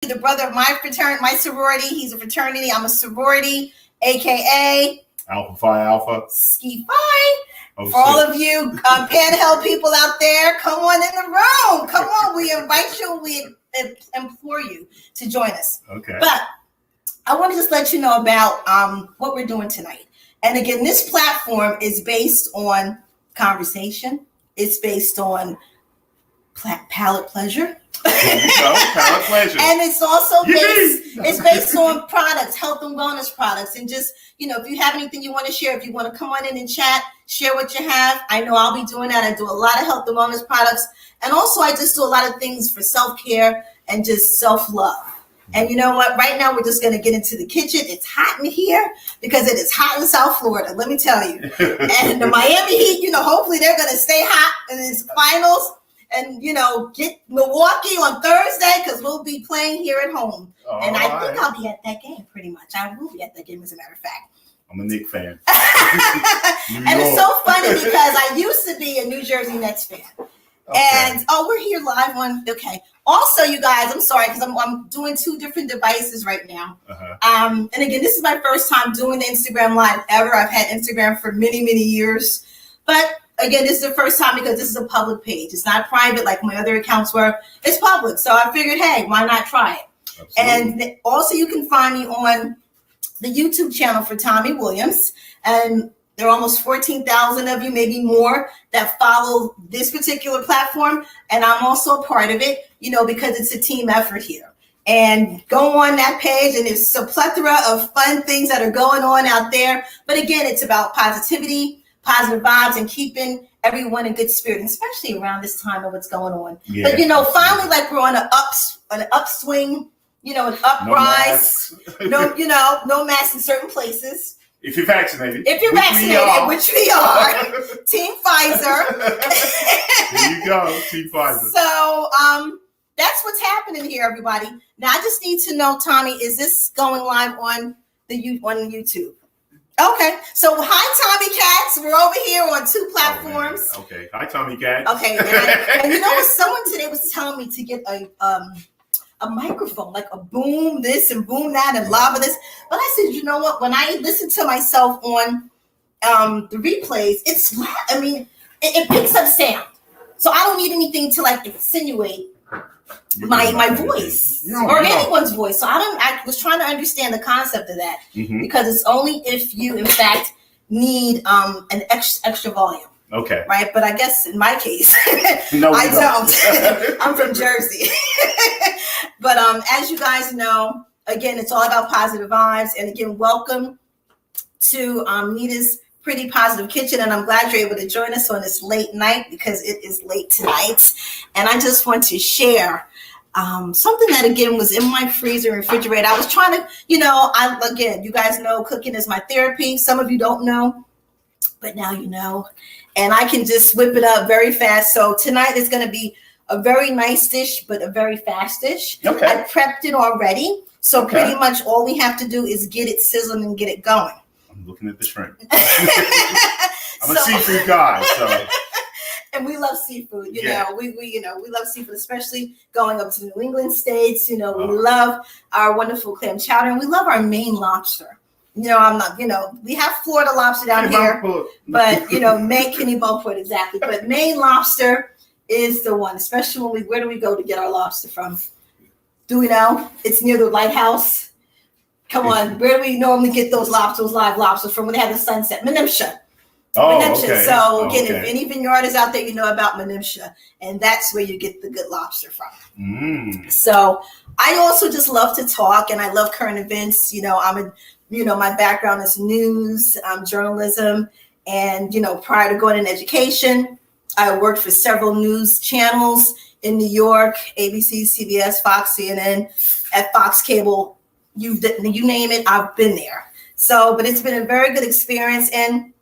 the brother of my sorority. He's a fraternity. I'm a sorority, aka Alpha Phi Alpha. Ski Phi. For all of you panhandle people out there, come on in the room. Come on, we invite you. We implore you to join us. Okay. But I want to just let you know about what we're doing tonight. And again, this platform is based on conversation. It's based on palate pleasure. Palate pleasure. And it's also based on products, health and wellness products. And just, if you have anything you want to share, if you want to come on in and chat, share what you have. I know I'll be doing that. I do a lot of health and wellness products. And also I just do a lot of things for self-care and just self-love. And you know what? Right now, we're just going to get into the kitchen. It's hot in here because it is hot in South Florida, let me tell you. And the Miami Heat, hopefully they're going to stay hot in these finals and, get Milwaukee on Thursday because we'll be playing here at home. And I think I'll be at that game pretty much. I will be at that game, as a matter of fact. I'm a Knicks fan. And it's so funny because I used to be a New Jersey Nets fan. Okay. And we're here live on. Okay. Also, you guys, I'm sorry because I'm doing two different devices right now. And again, this is my first time doing the Instagram live ever. I've had Instagram for many, many years, but again, this is the first time because this is a public page. It's not private like my other accounts were. It's public, so I figured, hey, why not try it? Absolutely. And also, you can find me on the YouTube channel for Tommy Williams, and there are almost 14,000 of you, maybe more, that follow this particular platform. And I'm also a part of it, because it's a team effort here. And go on that page, and there's a plethora of fun things that are going on out there. But again, it's about positivity, positive vibes, and keeping everyone in good spirit, especially around this time of what's going on. Yeah. But, finally, like we're on an upswing, an uprise. No masks in certain places. If you're vaccinated. Which we are. Team Pfizer. There you go, Team Pfizer. So that's what's happening here, everybody. Now I just need to know, Tommy, is this going live on YouTube? Okay. So hi, Tommy Cats. We're over here on two platforms. Okay. Hi, Tommy Cats. Okay. And someone today was telling me to get a microphone, like a boom this and boom that and lava this. But I said, you know what? When I listen to myself on the replays, it's flat. I mean, it picks up sound. So I don't need anything to like insinuate my voice or anyone's voice. So I was trying to understand the concept of that because it's only if you, in fact, need an extra volume. Okay. Right. But I guess in my case, no, I don't. I'm from Jersey. But as you guys know, again, it's all about positive vibes. And again, welcome to Nita'S Pretty Positive Kitchen. And I'm glad you're able to join us on this late night because it is late tonight. And I just want to share something that, again, was in my freezer and refrigerator. I was trying to, you guys know cooking is my therapy. Some of you don't know, but now you know. And I can just whip it up very fast. So tonight is going to be a very nice dish, but a very fast dish. Okay. I prepped it already. So pretty much all we have to do is get it sizzling and get it going. I'm looking at the shrimp. I'm a seafood guy, so. And we love seafood, we love seafood, especially going up to the New England states. We love our wonderful clam chowder, and we love our Maine lobster. I'm not, we have Florida lobster down here, but, Maine, Kenny Bullport, exactly. But Maine lobster is the one, especially where do we go to get our lobster from? Do we know? It's near the lighthouse. Come on. Where do we normally get those live lobsters from when they have the sunset? Menimsha. Okay. So again, if any vineyards out there, about Menimsha, and that's where you get the good lobster from. So I also just love to talk, and I love current events. My background is news, journalism, and, prior to going in education, I worked for several news channels in New York, ABC, CBS, Fox, CNN, at Fox Cable. You name it, I've been there. So, but it's been a very good experience, and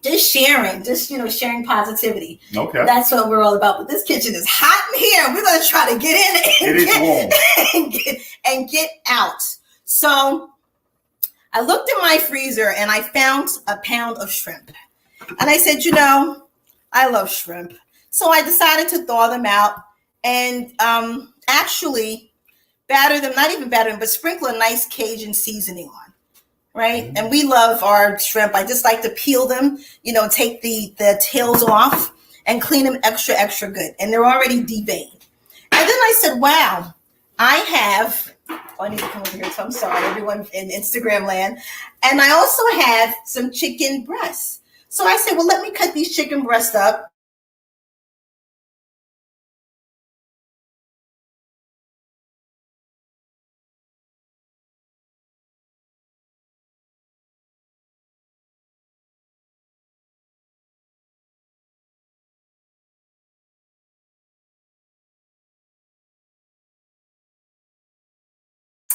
just sharing positivity. Okay. That's what we're all about. But this kitchen is hot in here. We're going to try to get in and get out. So I looked in my freezer and I found a pound of shrimp. And I said, I love shrimp. So I decided to thaw them out. And actually, batter them, not even batter them, but sprinkle a nice Cajun seasoning on, right? And we love our shrimp. I just like to peel them, take the tails off and clean them extra good. And they're already deveined. And then I said, wow, I need to come over here, so I'm sorry, everyone in Instagram land. And I also have some chicken breasts. So I said, well, let me cut these chicken breasts up.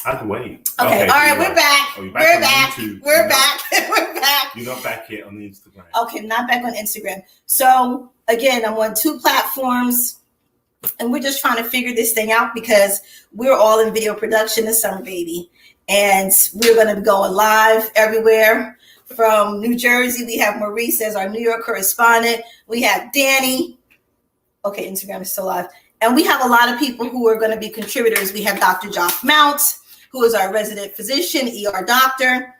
I can wait. Okay. All right. We're back. Oh, we're back. We're back. We're back. You're not back yet on the Instagram. Okay. Not back on Instagram. So again, I'm on 2 platforms and we're just trying to figure this thing out because we're all in video production this summer, baby. And we're going to be going live everywhere. From New Jersey, we have Maurice as our New York correspondent. We have Danny. Okay. Instagram is still live. And we have a lot of people who are going to be contributors. We have Dr. Joff Mount, who is our resident physician, ER doctor.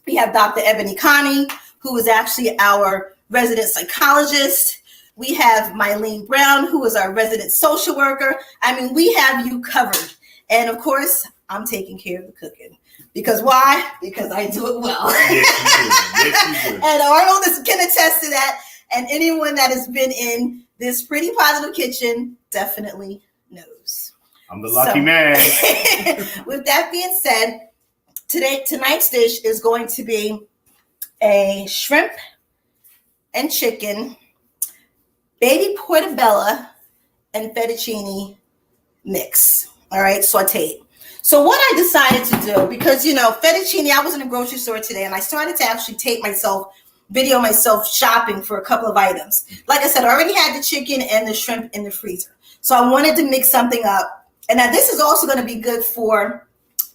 We have Dr. Ebony Connie, who is actually our resident psychologist. We have Mylene Brown, who is our resident social worker. I mean, we have you covered. And of course, I'm taking care of the cooking. Because why? Because I do it well. Yes, you do. And Arnold can attest to that. And anyone that has been in this Pretty Positive Kitchen definitely knows. I'm the lucky man. With that being said, tonight's dish is going to be a shrimp and chicken, baby portobello, and fettuccine mix. All right, sauteed. So what I decided to do, because, fettuccine, I was in the grocery store today and I started to actually video myself shopping for a couple of items. Like I said, I already had the chicken and the shrimp in the freezer. So I wanted to mix something up. And now this is also going to be good for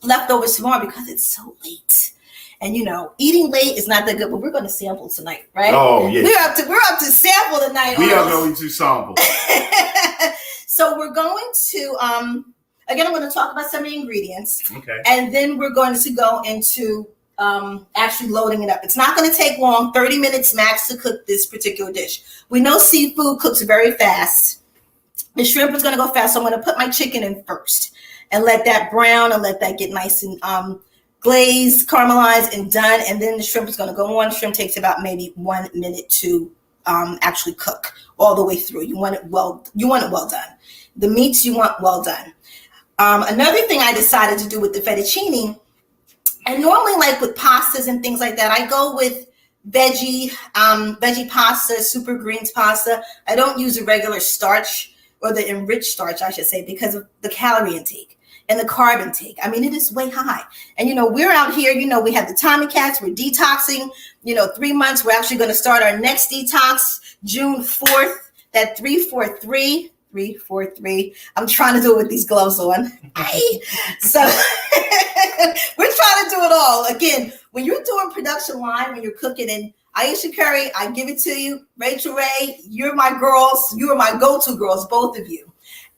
leftovers tomorrow because it's so late. And eating late is not that good, but we're going to sample tonight, right? Oh, yeah. We're up to sample tonight. We are going to sample. So we're going to again, I'm going to talk about some of the ingredients. Okay. And then we're going to go into actually loading it up. It's not going to take long, 30 minutes max to cook this particular dish. We know seafood cooks very fast. The shrimp is going to go fast, so I'm going to put my chicken in first and let that brown and let that get nice and glazed, caramelized, and done. And then the shrimp is going to go on. Shrimp takes about maybe 1 minute to actually cook all the way through. You want it well done. The meats you want well done. Another thing I decided to do with the fettuccine, and normally like with pastas and things like that, I go with veggie pasta, super greens pasta. I don't use a regular starch or the enriched starch, I should say, because of the calorie intake and the carb intake. I mean, it is way high. And, we're out here, we have the Tommy Cats, we're detoxing, 3 months. We're actually going to start our next detox June 4th, that 343. I'm trying to do it with these gloves on. So we're trying to do it all. Again, when you're doing production line, when you're cooking, and Aisha Curry, I give it to you. Rachel Ray, you're my girls. You are my go-to girls, both of you.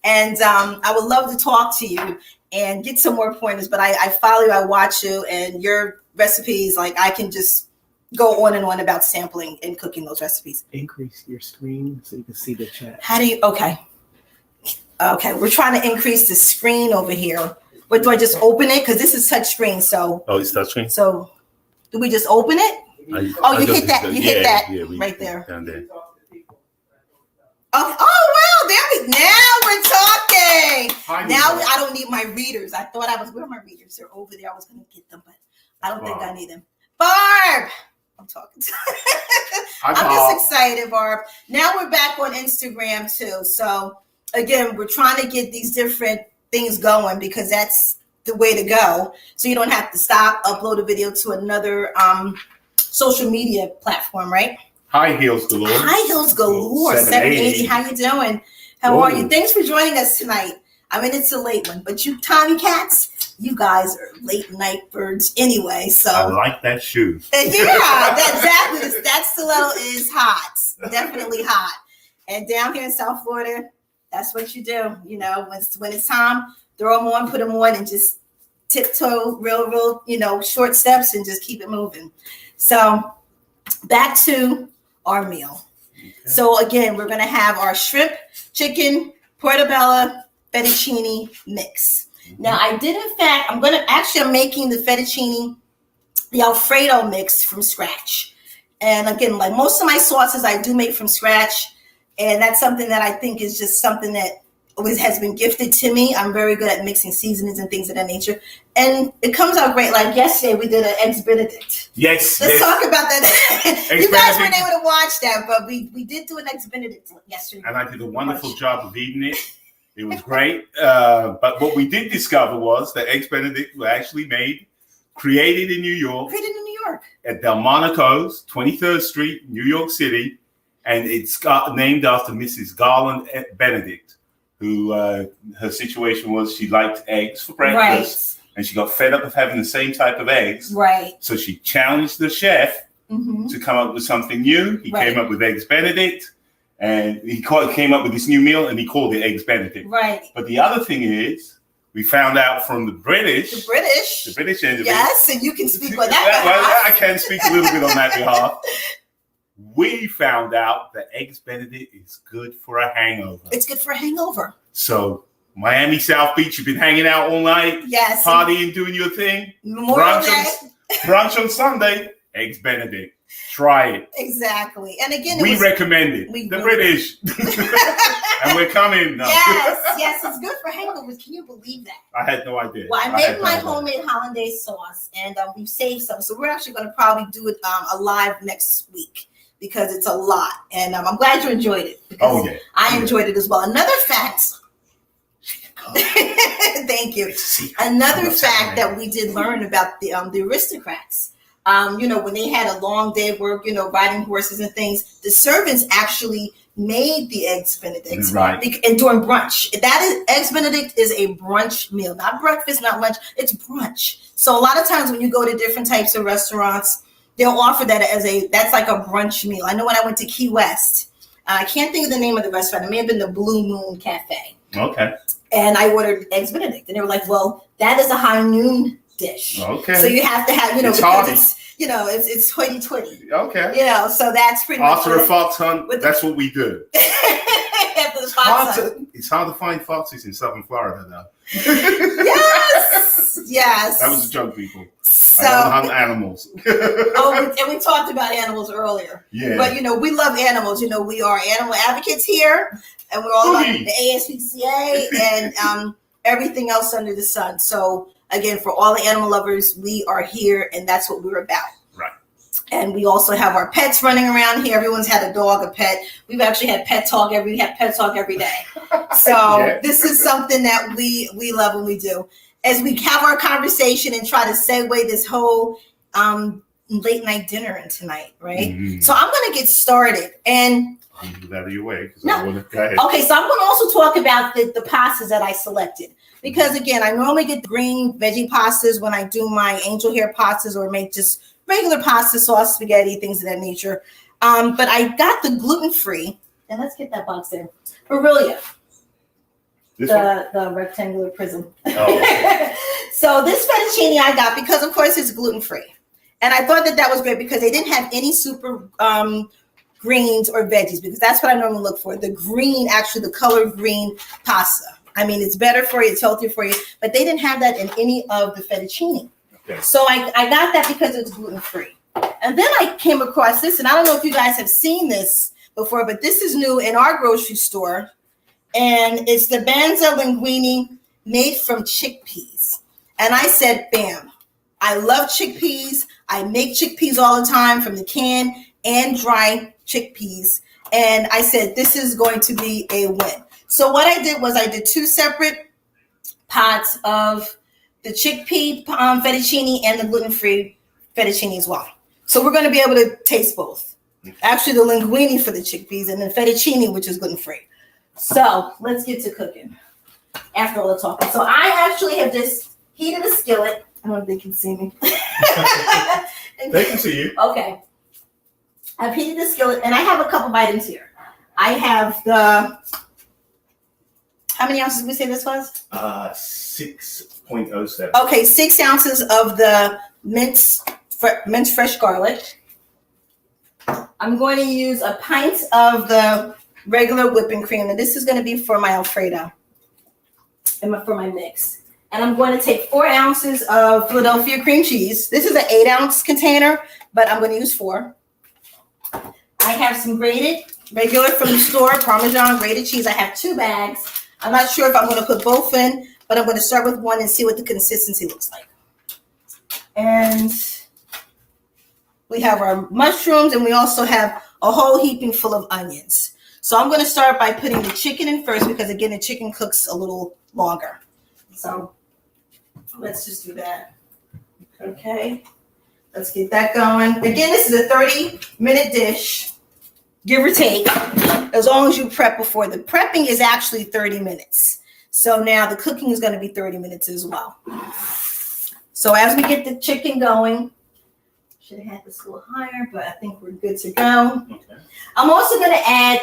And I would love to talk to you and get some more pointers. But I follow you, I watch you, and your recipes, like I can just go on and on about sampling and cooking those recipes. Increase your screen so you can see the chat. Okay, we're trying to increase the screen over here. But do I just open it? Because this is touch screen. So it's touch screen? So do we just open it? You hit that right there. Down there. Oh wow, now we're talking. Hi, now I don't need my readers. I thought where are my readers? They're over there. I was gonna get them, but I don't think I need them. Barb! I'm talking to I'm just excited, Barb. Now we're back on Instagram too. So again, we're trying to get these different things going because that's the way to go. So you don't have to stop, upload a video to another social media platform, right? High heels galore. 780. How you doing? How are you? Thanks for joining us tonight. I mean, it's a late one, but you Tommy Cats, you guys are late night birds anyway. So I like that shoe. Yeah, exactly. That stiletto is hot. Definitely hot. And down here in South Florida, that's what you do. When it's time throw them on, put them on, and just tiptoe real, short steps and just keep it moving. So back to our meal. Okay. So again, we're going to have our shrimp, chicken, portobello, fettuccine mix. Mm-hmm. Now I'm making the fettuccine, the alfredo mix from scratch. And again, like most of my sauces I do make from scratch. And that's something that I think is just something that always has been gifted to me. I'm very good at mixing seasonings and things of that nature. And it comes out great. Like yesterday, we did an Eggs Benedict. Yes. Let's talk about that. You guys weren't able to watch that, but we did do an Eggs Benedict yesterday. And I did a wonderful job of eating it. It was great. But what we did discover was that Eggs Benedict were actually created in New York. At Delmonico's, 23rd Street, New York City. And it's named after Mrs. Garland Benedict, who her situation was she liked eggs for breakfast. Right. And she got fed up of having the same type of eggs. Right. So she challenged the chef to come up with something new. He came up with Eggs Benedict. And he came up with this new meal, and he called it Eggs Benedict. Right. But the other thing is, we found out from the British end of it. Yes, and you can speak on that. I can speak a little bit on that behalf. We found out that Eggs Benedict is good for a hangover. It's good for a hangover. So, Miami South Beach, you've been hanging out all night. Yes. Partying, doing your thing. Brunch on Sunday, Eggs Benedict. Try it. Exactly. And again, we recommend it. The British. And we're coming now. Yes, it's good for hangovers. Can you believe that? I had no idea. Well, I made my homemade hollandaise sauce, and we've saved some. So we're actually going to probably do it live next week because it's a lot. And I'm glad you enjoyed it. I enjoyed it as well. Another fact. Thank you. Another fact that we did learn about the aristocrats. When they had a long day of work, riding horses and things, the servants actually made the Eggs Benedict. Right. And during brunch. Eggs Benedict is a brunch meal, not breakfast, not lunch. It's brunch. So a lot of times when you go to different types of restaurants, they'll offer that that's like a brunch meal. I know when I went to Key West, I can't think of the name of the restaurant. It may have been the Blue Moon Cafe. Okay. And I ordered Eggs Benedict. And they were like, well, that is a high noon dish. Okay. So you have to have, it's because it's hoity-toity. Okay. So that's pretty much after a fox hunt, that's what we do. After the fox hunt. It's hard to find foxes in southern Florida now. Yes. That was a joke, people. So, I don't hunt animals. And we talked about animals earlier. Yeah. But, we love animals. We are animal advocates here. And we're all about the ASPCA and everything else under the sun. So, again, for all the animal lovers, we are here, and that's what we're about. Right. And we also have our pets running around here. Everyone's had a dog, a pet. We've actually had pet talk every day. So This is something that we love when we do. As we have our conversation and try to segue this whole late night dinner in tonight, right? Mm-hmm. So I'm going to get started. And get out of your way. Okay, so I'm going to also talk about the pastas that I selected. Because again, I normally get the green veggie pastas when I do my angel hair pastas or make just regular pasta, sauce, spaghetti, things of that nature. But I got the gluten-free, and let's get that box there. Aurelia. The rectangular prism. Oh, okay. So this fettuccine I got because, of course, it's gluten-free. And I thought that was great because they didn't have any super greens or veggies because that's what I normally look for. The green, actually the color green pasta. I mean, it's better for you, it's healthier for you, but they didn't have that in any of the fettuccine. Okay. So I got that because it's gluten-free. And then I came across this, and I don't know if you guys have seen this before, but this is new in our grocery store. And it's the Banza Linguine made from chickpeas. And I said, bam, I love chickpeas. I make chickpeas all the time from the can and dry chickpeas. And I said, this is going to be a win. So what I did was I did 2 separate pots of the chickpea fettuccine and the gluten-free fettuccine as well. So we're going to be able to taste both. Actually, the linguine for the chickpeas and the fettuccine, which is gluten-free. So let's get to cooking after all the talking. So I actually have just heated a skillet. I don't know if they can see me. They can see you. Okay. I've heated the skillet, and I have a couple of items here. I have the How many ounces did we say this was? 6.07. Okay, 6 ounces of the minced fresh garlic. I'm going to use a pint of the regular whipping cream, and this is going to be for my alfredo and for my mix. And I'm going to take 4 ounces of Philadelphia cream cheese. This is an 8-ounce container, but I'm going to use 4. I have some grated, regular from the store, Parmesan grated cheese. I have 2 bags. I'm not sure if I'm going to put both in, but I'm going to start with one and see what the consistency looks like. And we have our mushrooms, and we also have a whole heaping full of onions. So I'm going to start by putting the chicken in first because, again, the chicken cooks a little longer. So let's just do that. Okay. Let's get that going. Again, this is a 30-minute dish, give or take, as long as you prep before. The prepping is actually 30 minutes. So now the cooking is going to be 30 minutes as well. So as we get the chicken going, should have had this a little higher, but I think we're good to go. Okay. I'm also going to add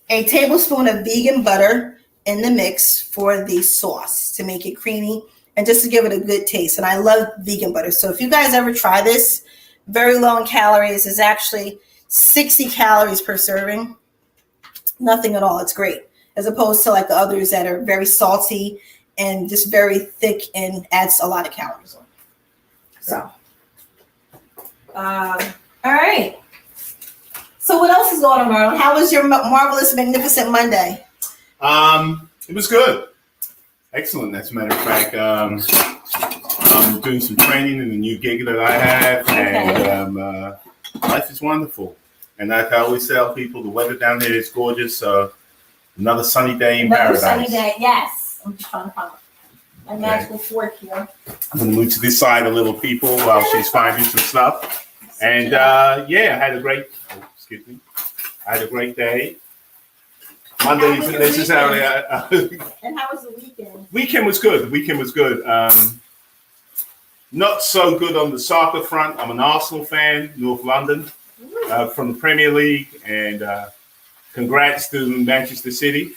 a tablespoon of vegan butter in the mix for the sauce to make it creamy and just to give it a good taste. And I love vegan butter. So if you guys ever try this, very low in calories. Is actually 60 calories per serving. Nothing at all. It's great. As opposed to like the others that are very salty and just very thick and adds a lot of calories on. So, all right. So what else is going on, Marlon? How was your marvelous, magnificent Monday? It was good. Excellent. As a matter of fact, I'm doing some training in the new gig that I have, and life is wonderful. And like I always tell people, the weather down here is gorgeous. So another sunny day in paradise. Another sunny day, yes. I'm just trying to find my magical fork here. I'm going to move to this side a little, people, while she's finding some stuff. And I had a great. Excuse me. I had a great day. Monday, necessarily. And how was the weekend? Weekend was good. Not so good on the soccer front. I'm an Arsenal fan, North London, from the Premier League, and congrats to Manchester City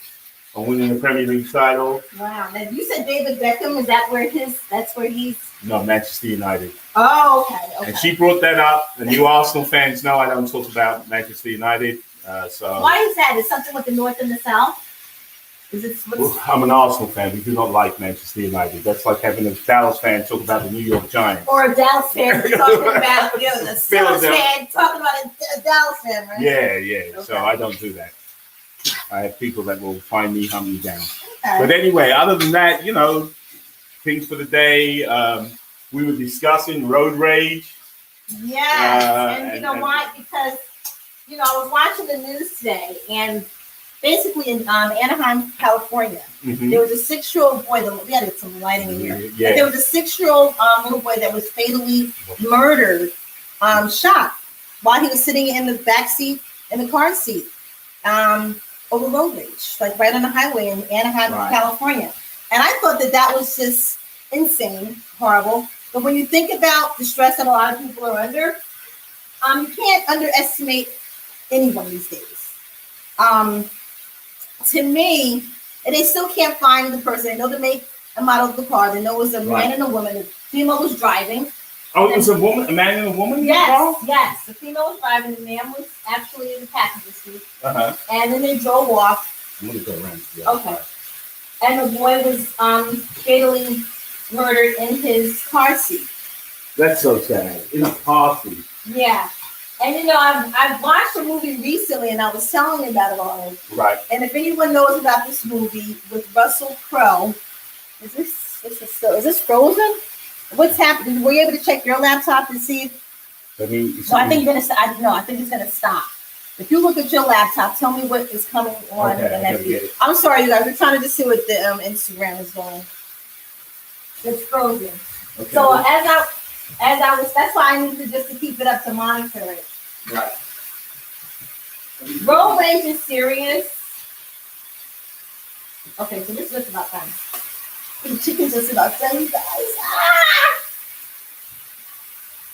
on winning the Premier League title. Wow! Now you said David Beckham. Is that where that's where he's? No, Manchester United. Oh, okay. And she brought that up. The new Arsenal fans know I don't talk about Manchester United. So why is that? Is something with the North and the South? I'm an Arsenal fan. We do not like Manchester United. That's like having a Dallas fan talk about the New York Giants. Or a Dallas fan talking about the Dallas fan talking about a Dallas fan, right? Yeah. Okay. So I don't do that. I have people that will find me, hunt me down. Okay. But anyway, other than that, things for the day. We were discussing road rage. Yes, and you know why? Because I was watching the news today, and basically in Anaheim, California, there was a 6-year-old boy. We had some lighting in here. Yeah. There was a 6-year-old little boy that was fatally murdered, shot while he was sitting in the back seat in the car seat over road rage, like right on the highway in Anaheim, California. And I thought that was just insane, horrible. But when you think about the stress that a lot of people are under, you can't underestimate anyone these days. To me, and they still can't find the person. They know the make and model of the car. They know it was a man and a woman. The female was driving. Oh, it was a woman, a man and a woman? Yes. The female was driving. The man was actually in the passenger seat. And then they drove off. I'm going to go around. Okay. And the boy was fatally murdered in his car seat. That's so sad. In a car seat. Yeah. And I've watched a movie recently, and I was telling you about it already. Right. And if anyone knows about this movie with Russell Crowe, is this Frozen? What's happening? Were you able to check your laptop to see? I think you're gonna. I think it's gonna stop. If you look at your laptop, tell me what is coming on in that video. I'm sorry, you guys. We're trying to just see what the Instagram is going. It's Frozen. Okay. So as I was, that's why I needed just to keep it up to monitor it. Right. Road rage is serious. Okay, so this is just about time. The chicken's just about done, you guys.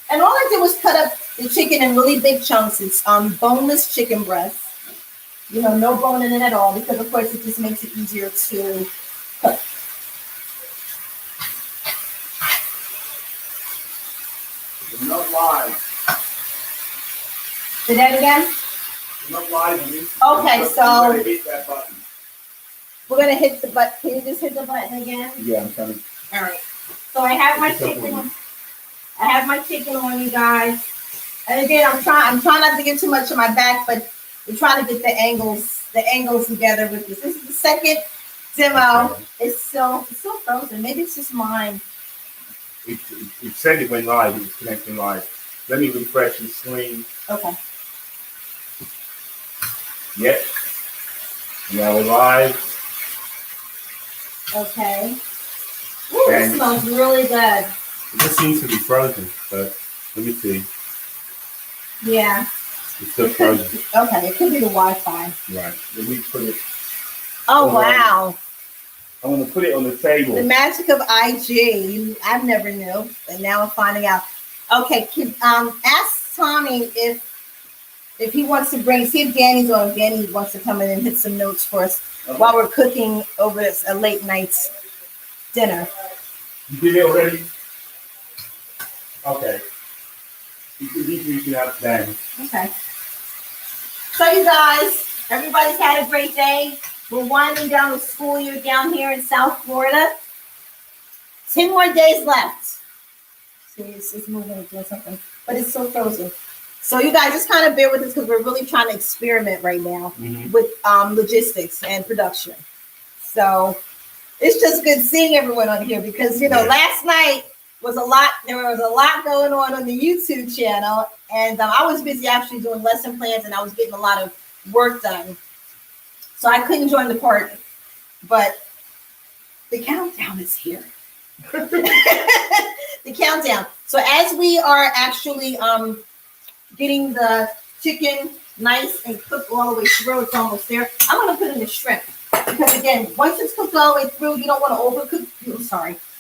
And all I did was cut up the chicken in really big chunks. It's boneless chicken breast. No bone in it at all, because of course it just makes it easier to cook. Enough live. Say that again? Enough live. Okay, so hit that button. we're gonna hit the button. Can you just hit the button again? Yeah, I'm coming. All right. So I have my chicken. I have my chicken on, you guys. And again, I'm trying not to get too much of my back, but we're trying to get the angles together with this. This is the second demo. Okay. It's still frozen. Maybe it's just mine. It said it went live. It was connecting live. Let me refresh the screen. Okay. Yep. Now we're live. Okay. Ooh, it smells really good. It just seems to be frozen, but let me see. Yeah. It's still frozen. Okay, it could be the Wi-Fi. Right. Let me put it. Oh, wow. I'm going to put it on the table. The magic of IG. I never knew, and now I'm finding out. Okay, ask Tommy if he wants to see if Danny's on. If Danny wants to come in and hit some notes for us while we're cooking over a late night's dinner. You did it already? Okay. He's reaching out to Danny. Okay. So you guys, everybody's had a great day. We're winding down the school year down here in South Florida. 10 more days left. See, it's moving and doing something, but it's still frozen. So you guys just kind of bear with us because we're really trying to experiment right now with logistics and production. So it's just good seeing everyone on here because, last night was a lot. There was a lot going on the YouTube channel, and I was busy actually doing lesson plans, and I was getting a lot of work done. So I couldn't join the party, but the countdown is here. The countdown. So as we are actually getting the chicken nice and cooked all the way through, it's almost there. I'm going to put in the shrimp because again, once it's cooked all the way through, you don't want to overcook.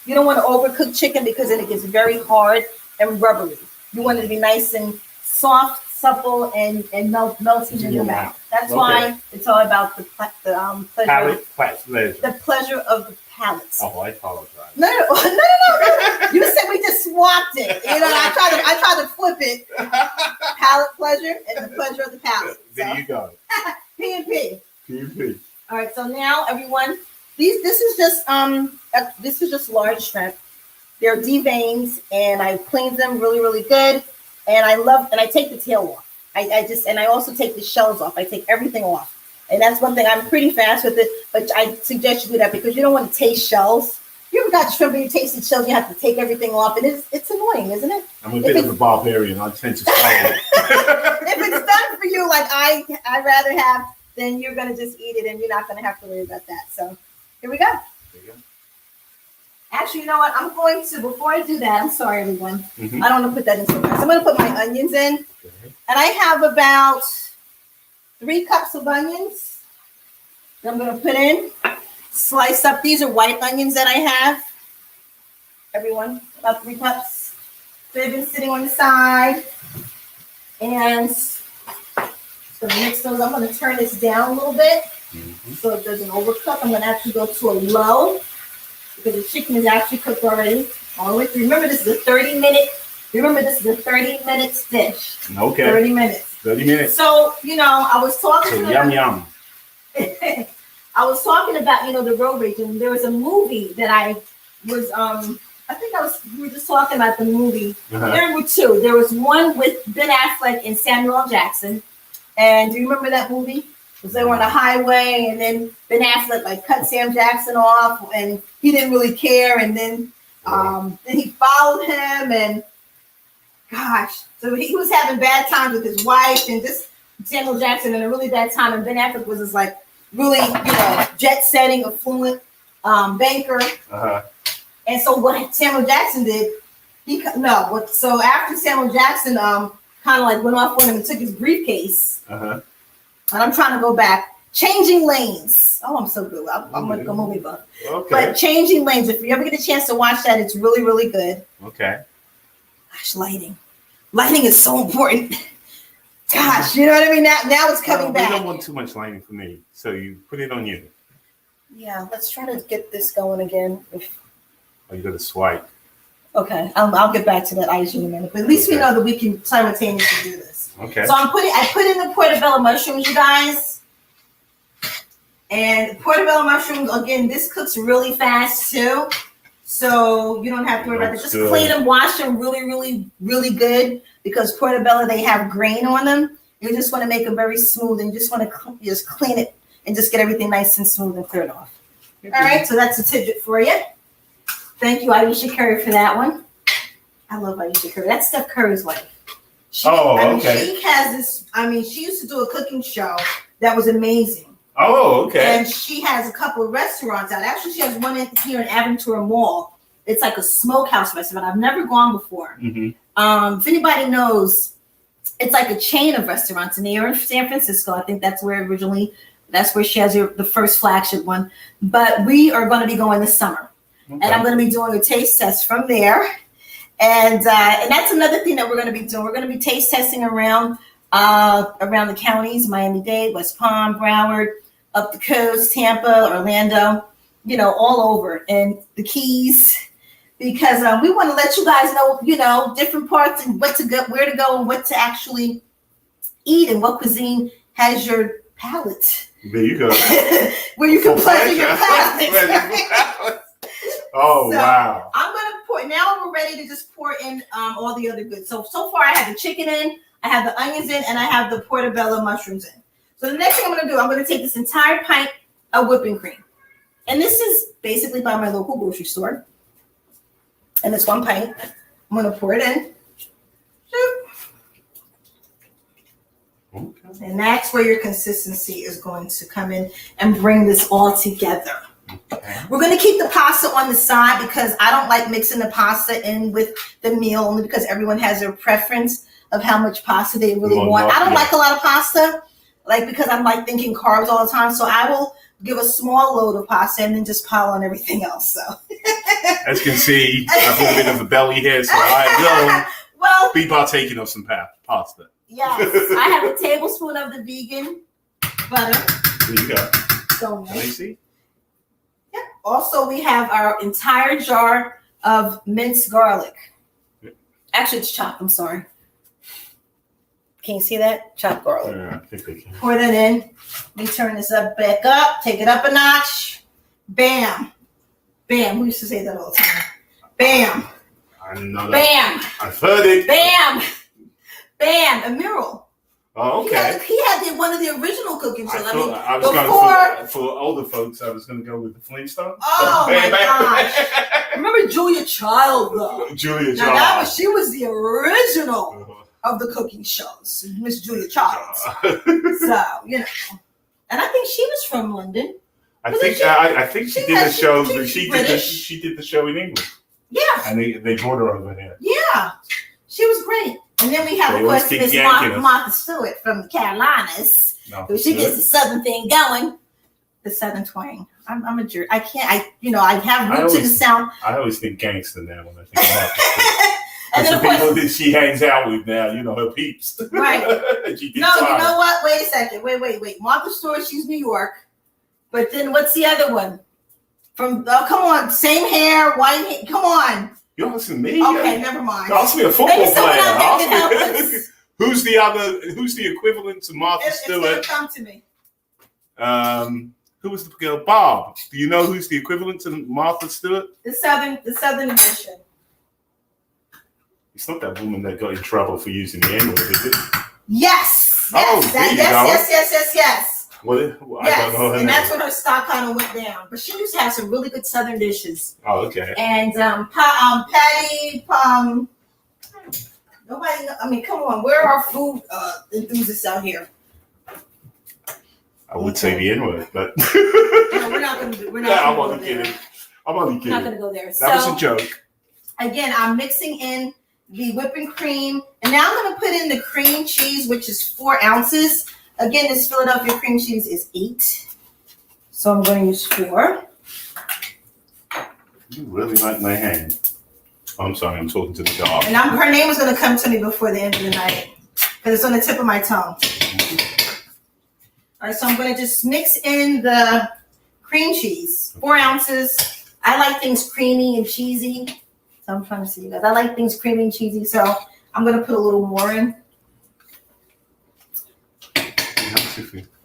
You don't want to overcook chicken because then it gets very hard and rubbery. You want it to be nice and soft, supple, and melting in your mouth. That's why it's all about the pleasure. The pleasure of the palate. Oh, I apologize. No. You said we just swapped it. I tried to flip it. Palate pleasure and the pleasure of the palate. There you go. P&P. P&P. All right. So now, everyone, this is just large shrimp. They're deveined, and I cleaned them really, really good. And I take the tail off. I also take the shells off. I take everything off. And that's one thing. I'm pretty fast with it, but I suggest you do that because you don't want to taste shells. You ever got shrimp and you taste the shells, you have to take everything off, and it's annoying, isn't it? I'm a bit of a barbarian. I tend to swallow it. If it's done for you like I'd rather have, then you're going to just eat it, and you're not going to have to worry about that. So here we go. There you go. Actually, you know what? I'm going to, before I do that, I'm sorry, everyone. I don't want to put that in so fast. I'm going to put my onions in. Okay. And I have about 3 cups of onions that I'm going to put in. Slice up. These are white onions that I have. Everyone, about 3 cups. They've been sitting on the side. And just going to mix those. I'm going to turn this down a little bit so it doesn't overcook. I'm going to actually go to a low, because the chicken is actually cooked already. All the way through. Remember, this is a 30-minute. Remember, this is a 30-minute dish. Okay. 30 minutes. 30 minutes. So, I was talking to yum. I was talking about, the road rage, and there was a movie that I was, we were just talking about the movie. There were 2. There was one with Ben Affleck and Samuel L. Jackson. And do you remember that movie? Because they were on a highway, and then Ben Affleck cut Sam Jackson off, and he didn't really care. And then he followed him, and gosh, so he was having bad times with his wife, and just Samuel Jackson in a really bad time. And Ben Affleck was this really jet setting, affluent banker. And so what Samuel Jackson did, so after Samuel Jackson kind of went off on him and took his briefcase. And I'm trying to go back. Changing Lanes. Oh, I'm so good. I'm like a movie buff. Okay. But Changing Lanes, if you ever get a chance to watch that, it's really, really good. Okay. Gosh, lighting. Lighting is so important. Gosh, you know what I mean? Now it's coming back. We don't want too much lining for me, so you put it on you. Yeah, let's try to get this going again. Oh, you got to swipe. Okay, I'll get back to that ice in a minute. But at least we know that we can simultaneously do this. Okay. So I put in the portobello mushrooms, you guys. And portobello mushrooms, again, this cooks really fast too. So you don't have to worry about it. Just clean them, wash them really, really, really good, because portobello, they have grain on them. You just want to make them very smooth, and you just want to just clean it and just get everything nice and smooth and cleared off. All right, so that's a tidbit for you. Thank you, Aisha Curry, for that one. I love Aisha Curry. That's Steph Curry's wife. Okay. She has this, she used to do a cooking show that was amazing. Oh, okay. And she has a couple of restaurants out. Actually, she has one here in Aventura Mall. It's like a smokehouse restaurant. I've never gone before. Mm-hmm. If anybody knows, it's like a chain of restaurants, and they are in San Francisco. I think that's where she has the first flagship one. But we are going to be going this summer. Okay. And I'm going to be doing a taste test from there. And that's another thing that we're going to be doing. We're going to be taste testing around the counties, Miami-Dade, West Palm, Broward, up the coast, Tampa, Orlando, all over, and the Keys, because we want to let you guys know, different parts and where to go and what to actually eat, and what cuisine has your palate. There you go. Where you can pleasure your palate. Oh, so, wow. I'm going to pour, now we're ready to just pour in all the other goods. So far I have the chicken in, I have the onions in, and I have the portobello mushrooms in. So the next thing I'm going to do, I'm going to take this entire pint of whipping cream. And this is basically by my local grocery store. And it's 1 pint. I'm going to pour it in. Okay. And that's where your consistency is going to come in and bring this all together. Okay. We're going to keep the pasta on the side, because I don't like mixing the pasta in with the meal, only because everyone has their preference of how much pasta they really want. I don't like a lot of pasta, because I'm thinking carbs all the time. So I will give a small load of pasta and then just pile on everything else. So as you can see, I have a little bit of a belly here, so I will be partaking of some pasta. Yes, I have a tablespoon of the vegan butter. There you go. So nice. Let me see. Yep. Also, we have our entire jar of minced garlic. Actually, it's chopped. I'm sorry. Can you see that? Chopped garlic. Yeah, I think they can. Pour that in. Let me turn this back up. Take it up a notch. Bam. Bam. We used to say that all the time. Bam. I didn't know that. Bam. I've heard it. Bam. Bam. A mural. Oh, okay. He had one of the original cooking shows. I was going for older folks. I was going to go with the Flintstones. Oh, my gosh. Remember Julia Child, though? Julia Child. She was the original of the cooking shows, Miss Julia Child. So, and I think she was from London. I think she did the show. She did the show in England. Yeah. And they brought her over here. Yeah. She was great. And then we have, of course, Miss Martha Stewart from the Carolinas. No, she gets the Southern thing going. The Southern twang. I'm a jerk. I have roots in the South. I always think gangster now when I think of Martha Stewart. And then, the people that she hangs out with now, her peeps. Right. You know what? Wait a second. Wait. Martha Stewart, she's New York. But then what's the other one? Come on. Same hair, white hair. Come on. You're asking me? Okay, never mind. Ask me a football player. Who's the equivalent to Martha Stewart? It's gonna come to me. Who was the girl? Bob. Do you know who's the equivalent to Martha Stewart? The Southern edition. It's not that woman that got in trouble for using the N-word, is it? Yes. Yes. Well, I don't know her name. That's when her stock kind of went down. But she used to have some really good Southern dishes. Oh, okay. And Patty, nobody. Come on. Where are our food enthusiasts out here? I would say the N-word, but no, we're not going to do. I'm only kidding. We're not going to go there. That was a joke. Again, I'm mixing in the whipping cream, and now I'm going to put in the cream cheese, which is 4 ounces. Again, this Philadelphia cream cheese is 8, so I'm going to use 4. You really like my hand. Oh, I'm sorry, I'm talking to the dog. And her name is going to come to me before the end of the night. because it's on the tip of my tongue. All right, so I'm going to just mix in the cream cheese, 4 ounces. I like things creamy and cheesy. So I'm trying to see you guys. I like things creamy and cheesy, so I'm going to put a little more in.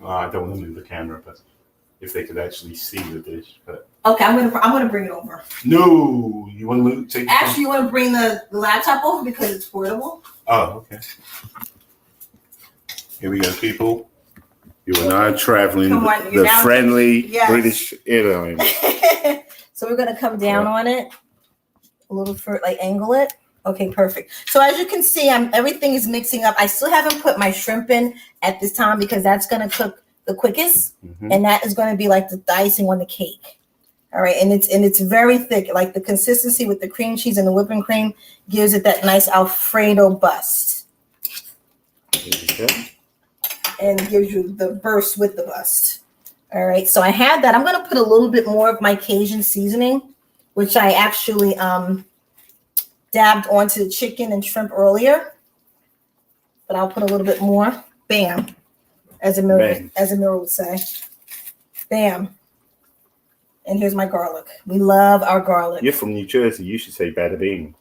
I don't want to move the camera, but if they could actually see the dish. But okay, I'm gonna bring it over. No, you want to move? Actually, you want to bring the laptop over because it's portable. Oh, okay. Here we go, people. You and I are traveling the friendly British airline. So we're gonna come down on it a little for like angle it. Okay, perfect. So as you can see, everything is mixing up. I still haven't put my shrimp in at this time because that's gonna cook the quickest, and that is gonna be like the icing on the cake. All right, and it's very thick. Like the consistency with the cream cheese and the whipping cream gives it that nice Alfredo bust. Okay. And gives you the burst with the bust. All right, so I had that. I'm gonna put a little bit more of my Cajun seasoning, which I actually dabbed onto the chicken and shrimp earlier, but I'll put a little bit more. Bam, as Amira would say. Bam. And here's my garlic. We love our garlic. You're from New Jersey. You should say bada bing.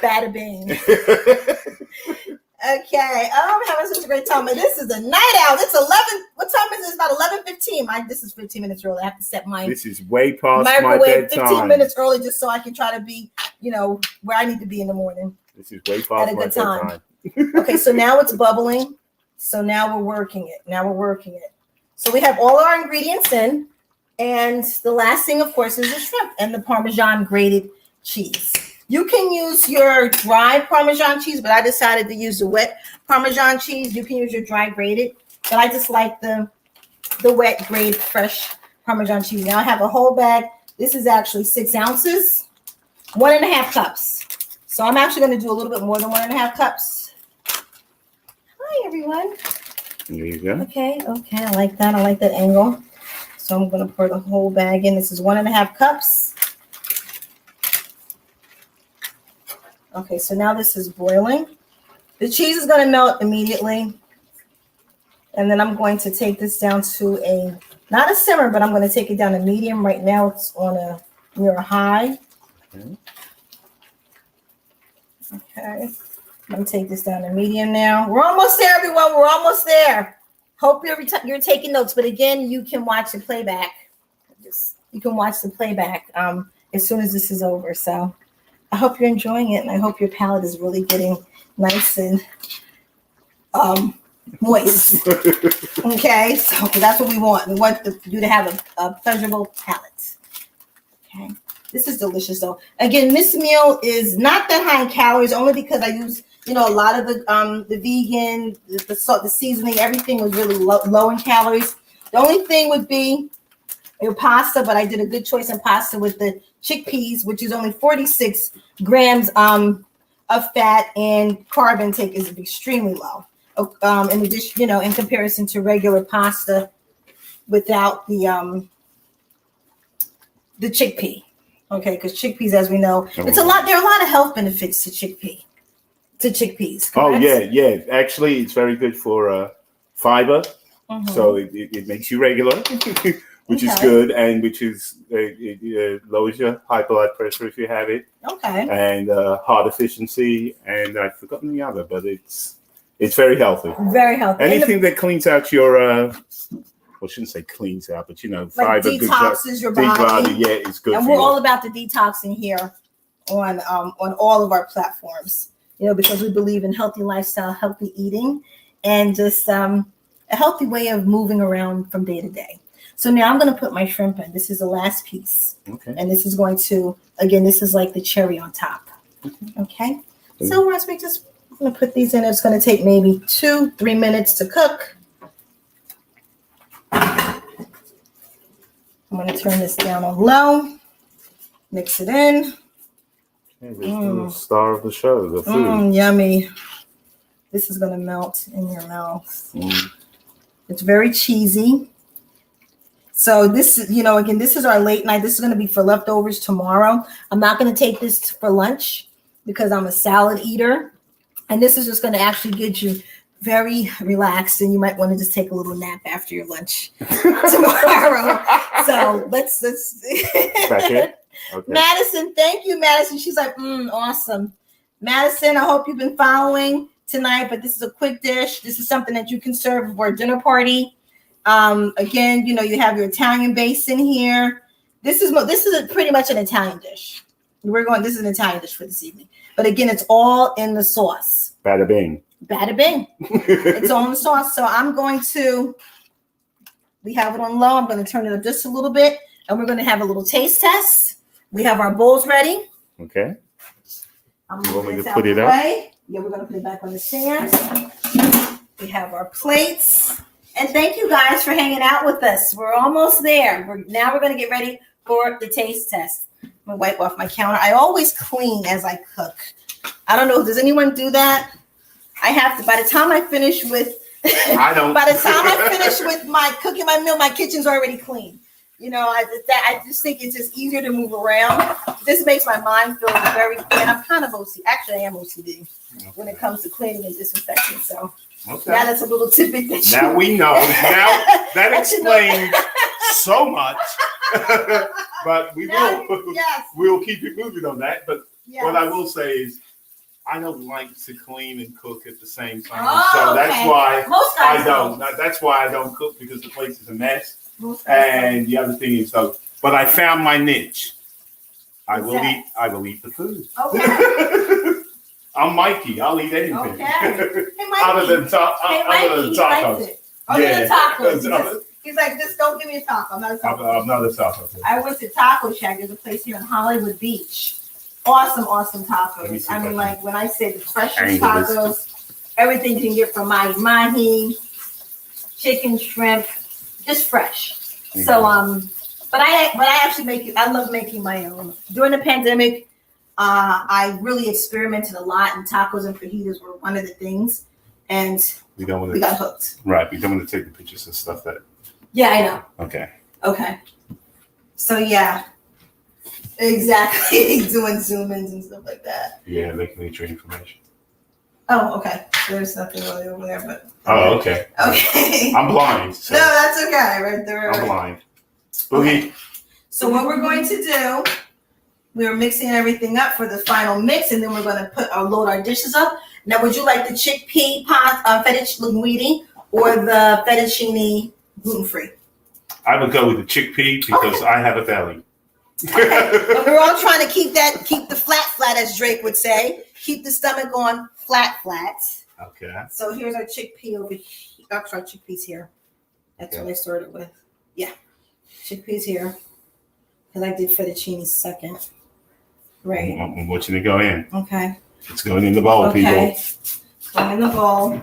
Bada bing. Okay. Oh, I'm having such a great time. And this is a night out. It's 11. What time is it? It's about 11:15. This is 15 minutes early. I have to set my This is way past microwave my bedtime. 15 minutes early just so I can try to be, where I need to be in the morning. This is way past my bedtime. Okay, so now it's bubbling. So now we're working it. So we have all our ingredients in. And the last thing, of course, is the shrimp and the Parmesan grated cheese. You can use your dry Parmesan cheese, but I decided to use the wet Parmesan cheese. You can use your dry grated, but I just like the wet grated fresh Parmesan cheese. Now I have a whole bag. This is actually 6 ounces, 1.5 cups. So I'm actually going to do a little bit more than 1.5 cups. Hi, everyone. There you go. Okay. I like that. I like that angle. So I'm going to pour the whole bag in. This is 1.5 cups. Okay, so now this is boiling. The cheese is going to melt immediately. And then I'm going to take this down to not a simmer, but I'm going to take it down to medium. Right now it's on near a high. Okay. I'm going to take this down to medium now. We're almost there, everyone. We're almost there. Hope you're taking notes, but again, you can watch the playback. You can watch the playback as soon as this is over. So I hope you're enjoying it, and I hope your palate is really getting nice and moist. Okay, so that's what we want. We want you to have a pleasurable palate. Okay, this is delicious, though. Again, this meal is not that high in calories, only because I use a lot of the vegan, the salt, the seasoning, everything was really low in calories. The only thing would be your pasta, but I did a good choice in pasta with the chickpeas, which is only 46 grams of fat, and carb intake is extremely low. In addition, in comparison to regular pasta without the chickpea. Okay, because chickpeas, as we know, there are a lot of health benefits to chickpeas. Correct? Oh yeah. Actually, it's very good for fiber, so it makes you regular, which is good, and which is it lowers your high blood pressure if you have it. Okay. And heart efficiency, and I've forgotten the other, but it's very healthy. Very healthy. Anything that cleans out your I shouldn't say cleans out, but fiber detoxes your body. Yeah, it's good. And we're all about the detoxing here on all of our platforms. Because we believe in healthy lifestyle, healthy eating, and just a healthy way of moving around from day to day. So now I'm going to put my shrimp in. This is the last piece. Okay. And this is going to, again, this is like the cherry on top. Okay. So once I'm going to put these in, it's going to take maybe 2-3 minutes to cook. I'm going to turn this down on low, mix it in. The star of the show, the food. Yummy. This is going to melt in your mouth. It's very cheesy. So this is, again, this is our late night. This is going to be for leftovers tomorrow. I'm not going to take this for lunch because I'm a salad eater. And this is just going to actually get you very relaxed, and you might want to just take a little nap after your lunch tomorrow. So let's Back here? Okay. Madison, thank you, Madison. She's like, awesome. Madison, I hope you've been following tonight, but this is a quick dish. This is something that you can serve for a dinner party. Again, you know, you have your Italian base in here. This is pretty much an Italian dish. This is an Italian dish for this evening. But again, it's all in the sauce. Bada bing. Bada bing. It's all in the sauce. So we have it on low. I'm going to turn it up just a little bit, and we're going to have a little taste test. We have our bowls ready. Okay. You want me to put it up? Yeah, we're going to put it back on the stand. We have our plates. And thank you guys for hanging out with us. We're almost there. Now we're going to get ready for the taste test. I'm going to wipe off my counter. I always clean as I cook. I don't know. Does anyone do that? I have to. By the time I finish with, I don't. By the time I finish with my cooking my meal, my kitchen's already clean. You know, I just think it's just easier to move around. This makes my mind feel very clean. I'm kind of OCD. Actually, I am OCD when it comes to cleaning and disinfecting. So now that's a little tidbit that now we know. Now that explains so much. But we'll keep it moving on that. But what I will say is, I don't like to clean and cook at the same time. That's why I don't. That's why I don't cook, because the place is a mess. And the other thing is, but I found my niche. I will eat the food. Okay. I'm Mikey. I'll eat anything. Okay. Hey, other than tacos. The tacos. He's like, just don't give me a taco. I'm not a taco. I'm not a taco. I went to Taco Shack. There's a place here in Hollywood Beach. Awesome tacos. I mean, like when I say the freshest tacos, everything you can get from mahi, chicken, shrimp, just fresh. So but I actually I love making my own. During the pandemic, I really experimented a lot, and tacos and fajitas were one of the things, and we got hooked. Right, we don't want to take the pictures and stuff that. Yeah, I know. Okay. So yeah. Exactly. Doing zoom-ins and stuff like that. Yeah, they can need your information. Oh, okay. There's nothing really over there, but. Oh, okay. Okay. I'm blind. So. No, that's okay. Right there. I'm blind. Boogie. Okay. So what we're going to do, we're mixing everything up for the final mix, and then we're going to load our dishes up. Now, would you like the chickpea fettuccine linguine or the fettuccine gluten-free? I would go with the chickpea because I have a belly. Okay. But we're all trying to keep the flat, as Drake would say. Keep the stomach on flat. Okay. So here's our chickpea over here. Our chickpeas here. That's what I started with. Yeah. Chickpeas here. Because I did fettuccine second. Right. I'm watching it go in. Okay. It's going in the bowl, people. Going in the bowl. I'm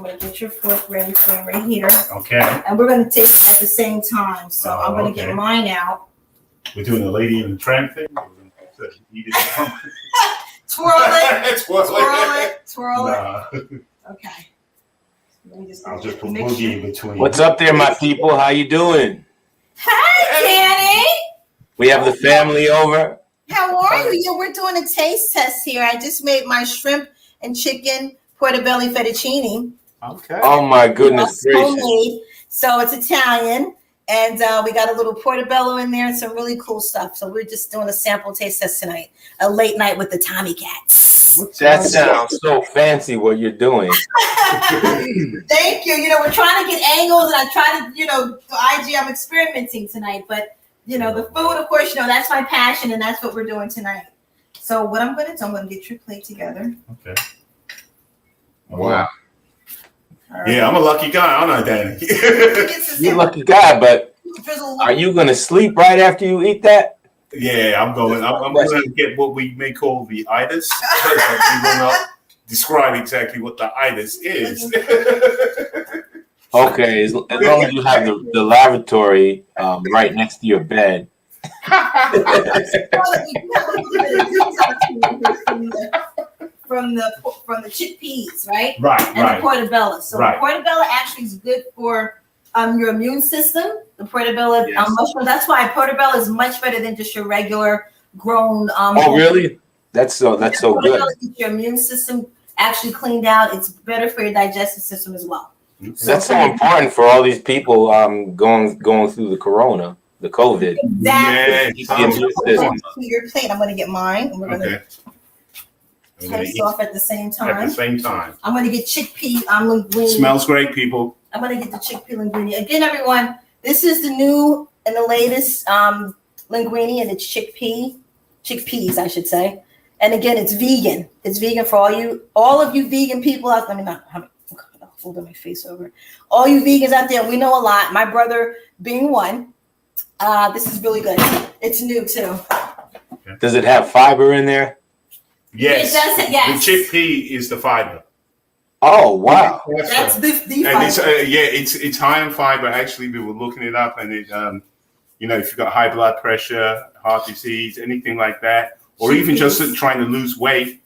going to get your fork ready for it right here. Okay. And we're going to taste at the same time. So I'm going to get mine out. We're doing the lady in the tramp thing. Twirl it. Okay. I'll just put Boogie in between. What's up there, my people? How you doing? Hi, Danny. We have the family over. How are you? Yeah, we're doing a taste test here. I just made my shrimp and chicken portobello fettuccine. Okay. Oh my goodness gracious. Homemade. So it's Italian. And we got a little portobello in there and some really cool stuff. So we're just doing a sample taste test tonight. A late night with the Tommy Cats. That sounds so fancy what you're doing. Thank you. You know, we're trying to get angles, and I try to, IG, I'm experimenting tonight. But, the food, of course, that's my passion, and that's what we're doing tonight. So what I'm going to do, I'm going to get your plate together. Okay. Wow. Right. Yeah, I'm a lucky guy, aren't I, Danny? You're a lucky guy, but are you going to sleep right after you eat that? Yeah, I'm going to get what we may call the itis. We will not describe exactly what the itis is. Okay, as long as you have the lavatory right next to your bed. From the chickpeas, right? Right, and the portobello. So the portobello actually is good for your immune system. The portobello mushroom. That's why portobello is much better than just your regular grown. Oh, really? That's so good. Your immune system actually cleaned out. It's better for your digestive system as well. That's so important for all these people going through the corona, the COVID. Exactly. Yeah. Your plate. I'm going to get mine. And we're going to toast off at the same time. At the same time. I'm going to get chickpea linguine. Smells great, people. I'm going to get the chickpea linguine. Again, everyone, this is the new and the latest linguine, and it's chickpeas, I should say. And again, it's vegan. It's vegan for all of you vegan people out there. I'm holding my face over. All you vegans out there, we know a lot. My brother being one. This is really good. It's new too. Does it have fiber in there? Yes. It does. Yes. The chickpea is the fiber. Oh wow. That's the fiber. And it's high in fiber. Actually, we were looking it up, and it if you've got high blood pressure, heart disease, anything like that, or even just trying to lose weight,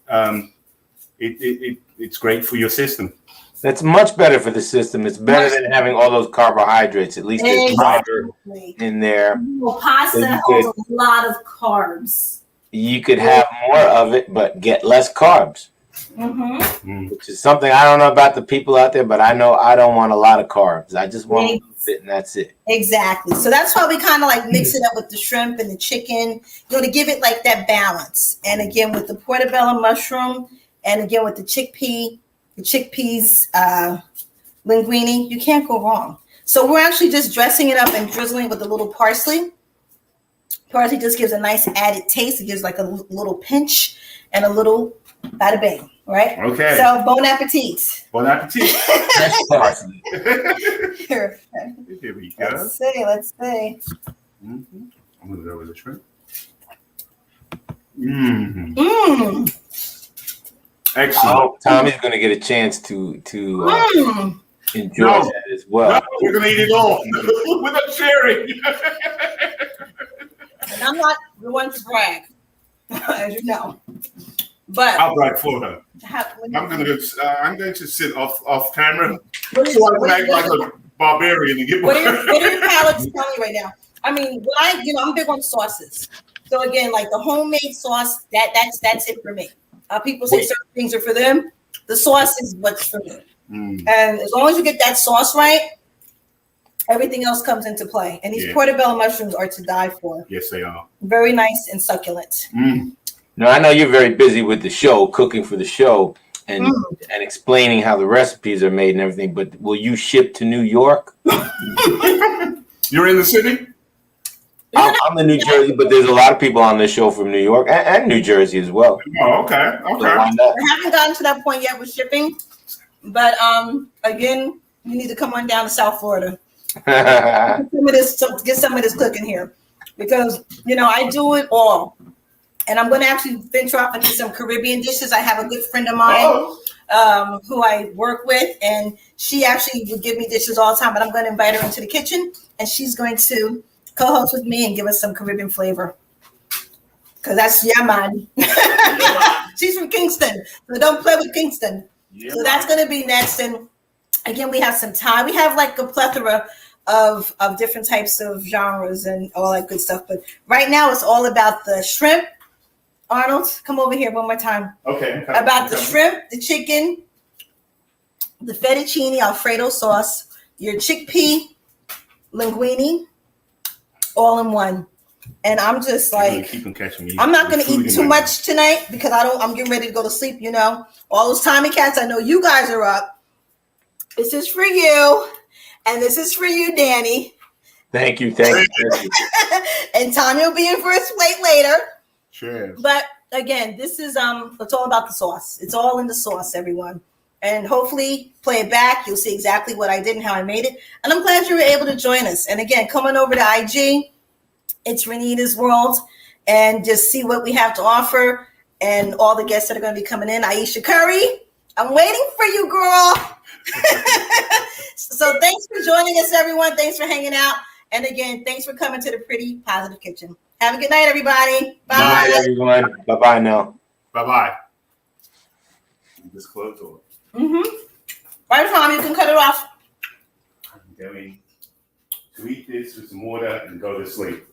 it's great for your system. That's much better for the system. It's better than having all those carbohydrates. At least there's fiber in there. Well, pasta holds a lot of carbs. You could have more of it, but get less carbs. Which is something I don't know about the people out there, but I know I don't want a lot of carbs. I just want a little bit, and that's it. Exactly. So that's why we kind of like mix it up with the shrimp and the chicken, to give it like that balance. And again, with the portobello mushroom, and again with the chickpeas linguine, you can't go wrong. So we're actually just dressing it up and drizzling with a little parsley. Parsley just gives a nice added taste. It gives like a little pinch and a little bada bing, right? Okay. So bon appetit. Bon appetit. Fresh parsley. Here we go. Let's see. I'm going to go with the shrimp. Excellent. I hope Tommy's going to get a chance to enjoy that as well. No, we're going to eat it all without sharing. And I'm not the one to brag, as you know. But I'll brag for her. I'm going to sit off camera. So I can act like a barbarian and get what are your palates telling you right now? I mean, I'm big on sauces. So again, like the homemade sauce, that's it for me. People say certain things are for them. The sauce is what's for me. And as long as you get that sauce right, everything else comes into play. And these portobello mushrooms are to die for. Yes, they are. Very nice and succulent. Now, I know you're very busy with the show, cooking for the show, and explaining how the recipes are made and everything, but will you ship to New York? You're in the city? I'm in New Jersey, but there's a lot of people on this show from New York and New Jersey as well. Oh, okay. We haven't gotten to that point yet with shipping, but again, you need to come on down to South Florida. Get some of this cooking here, because I do it all, and I'm going to actually venture off into some Caribbean dishes. I have a good friend of mine who I work with, and she actually would give me dishes all the time. But I'm going to invite her into the kitchen, and she's going to co-host with me and give us some Caribbean flavor, because that's man. She's from Kingston, so don't play with Kingston. So that's going to be next. And again, we have some Thai. We have like a plethora of different types of genres and all that good stuff. But right now, it's all about the shrimp. Arnold, come over here one more time. Okay. About the shrimp, the chicken, the fettuccine alfredo sauce, your chickpea linguine, all in one. And I'm just like, I'm not going to eat too much tonight because I'm getting ready to go to sleep. All those Tommy cats, I know you guys are up. This is for you. And this is for you, Danny. Thank you. And Tommy will be in for his plate later. Sure. But again, this is it's all about the sauce. It's all in the sauce, everyone. And hopefully play it back. You'll see exactly what I did and how I made it. And I'm glad you were able to join us. And again, come on over to IG. It's Renita's World. And just see what we have to offer. And all the guests that are going to be coming in. Aisha Curry, I'm waiting for you, girl. So thanks for joining us, everyone. Thanks for hanging out. And again, thanks for coming to the Pretty Positive Kitchen. Have a good night, everybody. Bye. Bye, everyone. Bye-bye now. Bye-bye. Just close door. Right, Tom, you can cut it off. I'm going to eat this with some water and go to sleep.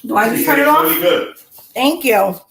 Do I just cut it off? Really good. Thank you.